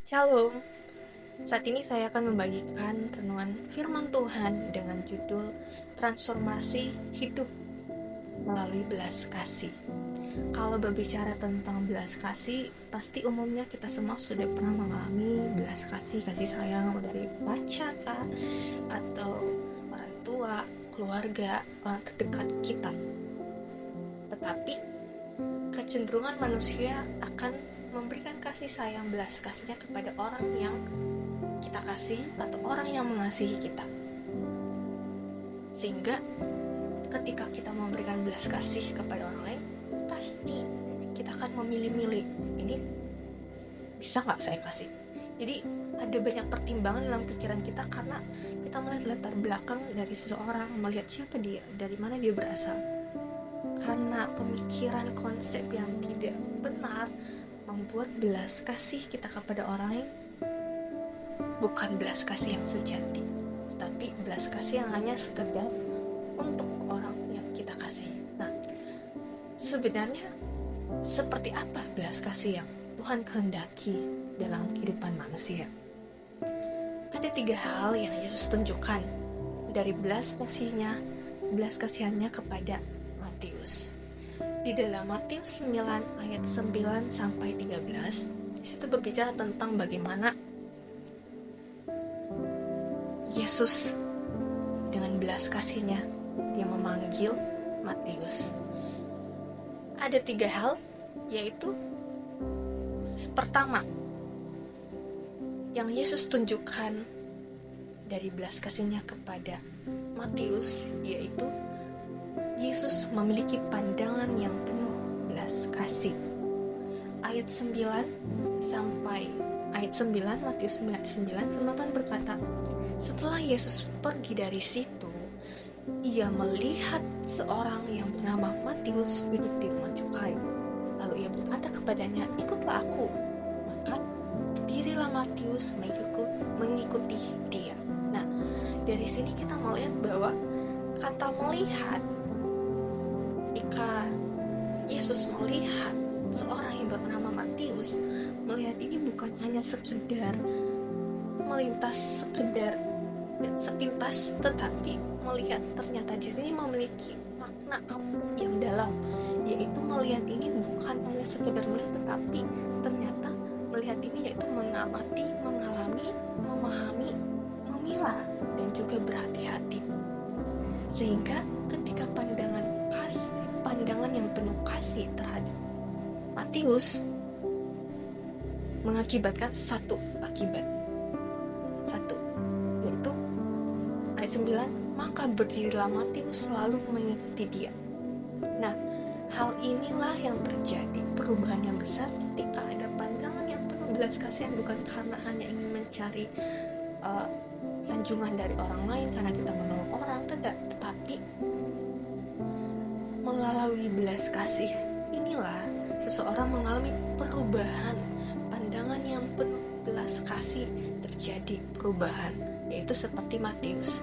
Shalom, saat ini saya akan membagikan renungan firman Tuhan dengan judul Transformasi Hidup Melalui Belas Kasih. Kalau berbicara tentang belas kasih, pasti umumnya kita semua sudah pernah mengalami belas kasih, kasih sayang dari pacar kah? Atau orang tua, keluarga, orang terdekat kita. Tetapi kecenderungan manusia akan memberikan kasih sayang, belas kasihnya kepada orang yang kita kasih atau orang yang mengasihi kita. Sehingga ketika kita memberikan belas kasih kepada orang lain, pasti kita akan memilih-milih, ini bisa gak saya kasih? Jadi ada banyak pertimbangan dalam pikiran kita karena kita melihat latar belakang dari seseorang, melihat siapa dia, dari mana dia berasal. Karena pemikiran konsep yang tidak benar membuat belas kasih kita kepada orang lain bukan belas kasih yang sejati, tetapi belas kasih yang hanya sekedar untuk orang yang kita kasih. Nah, sebenarnya seperti apa belas kasih yang Tuhan kehendaki dalam kehidupan manusia? Ada 3 hal yang Yesus tunjukkan dari belas kasihannya kepada Matius. Di dalam Matius 9 ayat 9 sampai 13, disitu berbicara tentang bagaimana Yesus dengan belas kasihnya dia memanggil Matius. Ada 3 hal, yaitu pertama, yang Yesus tunjukkan dari belas kasihnya kepada Matius, yaitu Yesus memiliki pandangan yang penuh belas kasih. Ayat 9 sampai ayat 9, Matius 9 firman Tuhan berkata, setelah Yesus pergi dari situ, ia melihat seorang yang bernama Matius duduk di rumah cukai. Lalu ia berkata kepadanya, ikutlah aku. Maka berdirilah Matius mengikuti dia. Nah, dari sini kita melihat bahwa kata melihat, jika Yesus melihat seorang yang bernama Matius, melihat ini bukan hanya sekedar melintas, sepintas, tetapi melihat ternyata di sini memiliki makna yang dalam, yaitu melihat ini bukan hanya sekedar melihat, tetapi ternyata melihat ini yaitu mengamati, mengalami, memahami, memilah, dan juga berhati-hati. Sehingga ketika pandangan yang penuh kasih terhadap Matius mengakibatkan satu akibat, yaitu ayat 9, maka berdirilah Matius selalu mengikuti dia. Nah, hal inilah yang terjadi, perubahan yang besar ketika ada pandangan yang penuh belas kasihan, bukan karena hanya ingin mencari sanjungan dari orang lain karena kita menolong orang, tidak, tetapi melalui belas kasih inilah seseorang mengalami perubahan. Pandangan yang penuh belas kasih terjadi perubahan, yaitu seperti Matius,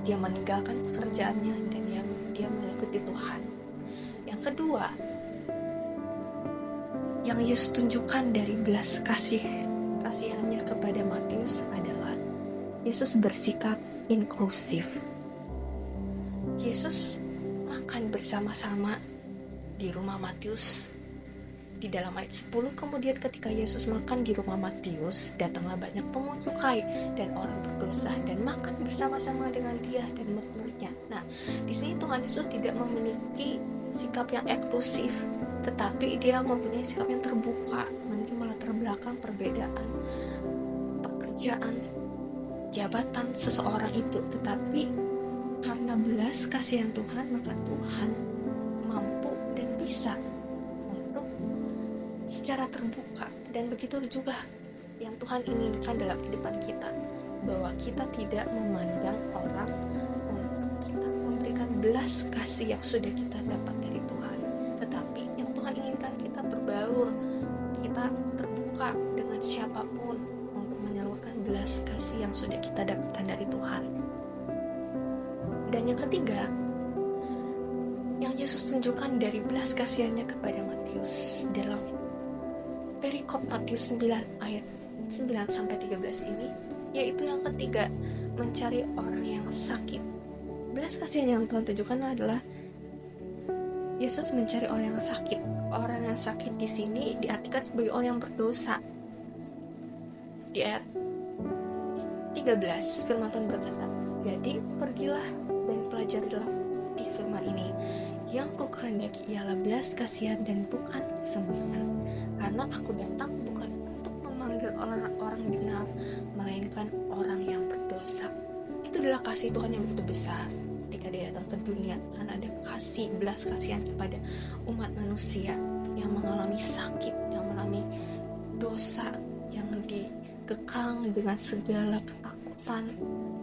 dia meninggalkan pekerjaannya dan dia mengikuti Tuhan. Yang kedua, yang Yesus tunjukkan dari belas kasihannya kepada Matius adalah Yesus bersikap inklusif. Yesus makan bersama-sama di rumah Matius. Di dalam ayat 10, kemudian ketika Yesus makan di rumah Matius, datanglah banyak pemungut cukai dan orang berdosa dan makan bersama-sama dengan dia dan murid-muridnya. Nah, di sini Tuhan Yesus tidak memiliki sikap yang eksklusif, tetapi dia mempunyai sikap yang terbuka, menerima latar belakang perbedaan pekerjaan, jabatan seseorang itu, tetapi karena belas kasihan Tuhan, maka Tuhan mampu dan bisa untuk secara terbuka. Dan begitu juga yang Tuhan inginkan dalam kehidupan kita, bahwa kita tidak memandang orang untuk kita memberikan belas kasih yang sudah kita dapat dari Tuhan, tetapi yang Tuhan inginkan kita berbaur, kita terbuka dengan siapapun untuk menyalurkan belas kasih yang sudah kita dapatkan dari Tuhan. Dan yang ketiga, yang Yesus tunjukkan dari belas kasihannya kepada Matius dalam perikop Matius 9 ayat 9-13 ini, yaitu yang ketiga, mencari orang yang sakit. Belas kasihan yang Tuhan tunjukkan adalah Yesus mencari orang yang sakit. Orang yang sakit di sini diartikan sebagai orang yang berdosa. Di ayat 13 firman Tuhan berkata, jadi pergilah dan pelajarilah di firman ini. Yang ku kehendaki ialah belas kasihan dan bukan kesembuhan. Karena aku datang bukan untuk memanggil orang-orang benar, melainkan orang yang berdosa. Itu adalah kasih Tuhan yang begitu besar ketika dia datang ke dunia, karena ada kasih, belas kasihan kepada umat manusia yang mengalami sakit, yang mengalami dosa, yang dikekang dengan segala ketakutan,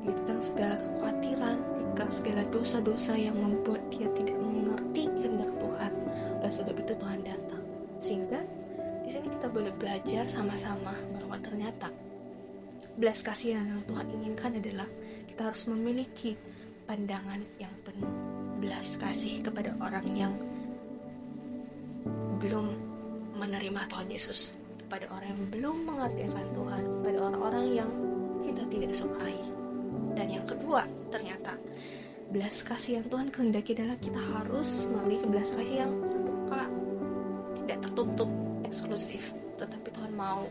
dikekang segala kekhawatiran, dikekang segala dosa-dosa yang membuat dia tidak mengerti kehendak Tuhan. Oleh sebab itu Tuhan datang, sehingga di sini kita boleh belajar sama-sama bahwa ternyata belas kasihan yang Tuhan inginkan adalah kita harus memiliki pandangan yang penuh belas kasih kepada orang yang belum menerima Tuhan Yesus, kepada orang yang belum mengerti akan Tuhan, kepada orang-orang yang kita tidak sukai. Dan yang kedua, ternyata belas kasih yang Tuhan kehendaki adalah kita harus memiliki belas kasih yang terbuka, tidak tertutup, eksklusif, tetapi Tuhan mau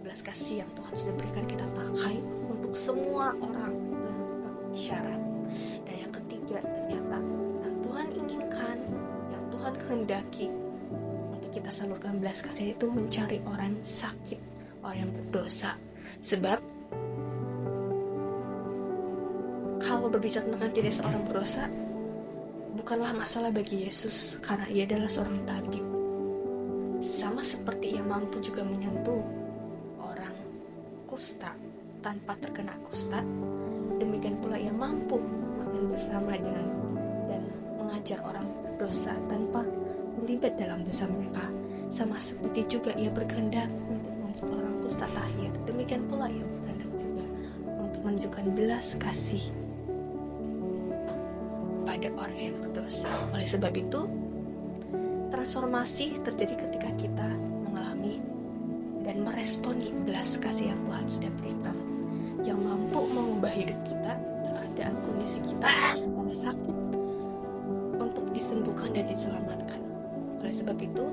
belas kasih yang Tuhan sudah berikan kita pakai untuk semua orang tanpa syarat. Dan yang ketiga, ternyata yang Tuhan inginkan, yang Tuhan kehendaki untuk kita salurkan belas kasih itu mencari orang sakit, orang yang berdosa. Sebab kalau berbicara tentang jenis orang berdosa, bukanlah masalah bagi Yesus karena ia adalah seorang tabib. Sama seperti ia mampu juga menyentuh orang kusta tanpa terkena kusta, demikian pula ia mampu makan bersama dengan dan mengajar orang berdosa tanpa terlibat dalam dosa mereka. Sama seperti juga ia berkehendak untuk membuat orang kusta lahir, demikian pula ia berkehendak juga untuk menunjukkan belas kasih pada orang yang berdosa. Oleh sebab itu, transformasi terjadi ketika kita mengalami dan meresponi belas kasih yang Tuhan sudah berikan, yang mampu mengubah hidup kita, keadaan kondisi kita yang sakit, untuk disembuhkan dan diselamatkan. Oleh sebab itu,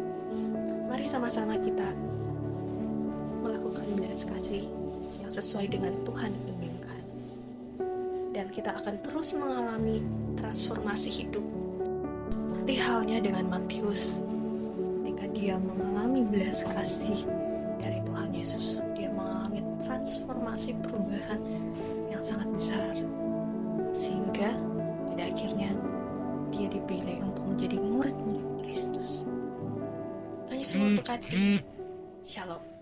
mari sama-sama kita melakukan belas kasih yang sesuai dengan Tuhan inginkan, dan kita akan terus mengalami transformasi hidup. Seperti halnya dengan Matius, ketika dia mengalami belas kasih dari Tuhan Yesus, dia mengalami transformasi perubahan yang sangat besar, sehingga pada akhirnya dia dipilih untuk menjadi murid-murid Kristus. Tuhan Yesus memberkati. Shalom.